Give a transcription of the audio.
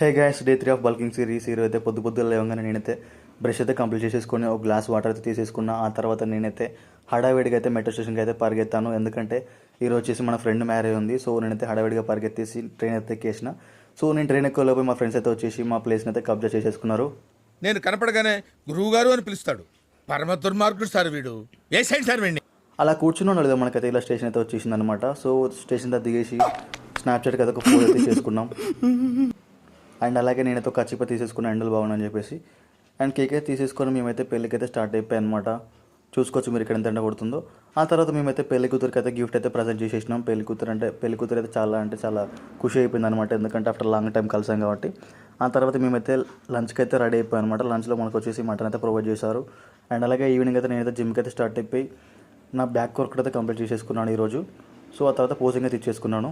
Hey guys, day 3 of bulking series. ఈరోజు అయితే పొద్దున్న లేవగానే నేనైతే బ్రష్ అయితే కంప్లీట్ చేసేసుకొని ఒక గ్లాస్ వాటర్ అయితే తీసేసుకున్నా. ఆ తర్వాత నేనైతే హడావిడిగా అయితే మెట్రో స్టేషన్కి అయితే పరిగెత్తాను. ఎందుకంటే ఈరోజు వచ్చేసి మన ఫ్రెండ్ మ్యారేజ్ ఉంది. సో నేనైతే హడావిడిగా పరిగెత్తేసి ట్రైన్ అయితే ఎక్కేసిన. సో నేను ట్రైన్ ఎక్కువలోపు మా ఫ్రెండ్స్ అయితే వచ్చేసి మా ప్లేస్ని అయితే కబ్జా చేసేసుకున్నారు. నేను కనపడగానే గురువుగారు అని పిలుస్తాడు. పరమ దుర్మార్గుడు సార్ వీడు. ఏ సైడ్ సార్ వీడిని? అలా కూర్చుని ఉండలేదు, మనకైతే ఇలా స్టేషన్ అయితే వచ్చేసింది అనమాట. సో స్టేషన్ దగ్గర దిగేసి స్నాప్చాట్కి అయితే ఒక ఫోటో అయితే చేసుకున్నాం. అండ్ అలాగే నేనైతే ఒక కచ్చిప తీసేసుకున్న ఎండలు బాగుందని చెప్పేసి. అండ్ కేక్ అయితే తీసేసుకొని మేమైతే పెళ్ళికి అయితే స్టార్ట్ అయిపోయాయి అనమాట. చూసుకోవచ్చు మీరు ఇక్కడ ఎంత ఎండ కొడుతుందో. ఆ తర్వాత మేమైతే పెళ్లి కూతురికి అయితే గిఫ్ట్ అయితే ప్రజెంట్ చేసేసినాం. పెళ్లి కూతురు అయితే చాలా ఖుషి అయిపోయింది అనమాట. ఎందుకంటే ఆఫ్టర్ లాంగ్ టైం కలిసాం కాబట్టి. ఆ తర్వాత మేమైతే లంచ్కి అయితే రెడీ అయిపోయాం అనమాట. లంచ్లో మనకు వచ్చేసి మటన్ అయితే ప్రొవైడ్ చేశారు. అండ్ అలాగే ఈవినింగ్ అయితే నేనైతే జిమ్కి అయితే స్టార్ట్ అయిపోయి నా బ్యాక్ వర్క్ అయితే కంప్లీట్ చేసేసుకున్నాను ఈరోజు. సో ఆ తర్వాత పోజింగ్ అయితే ఇచ్చేసుకున్నాను.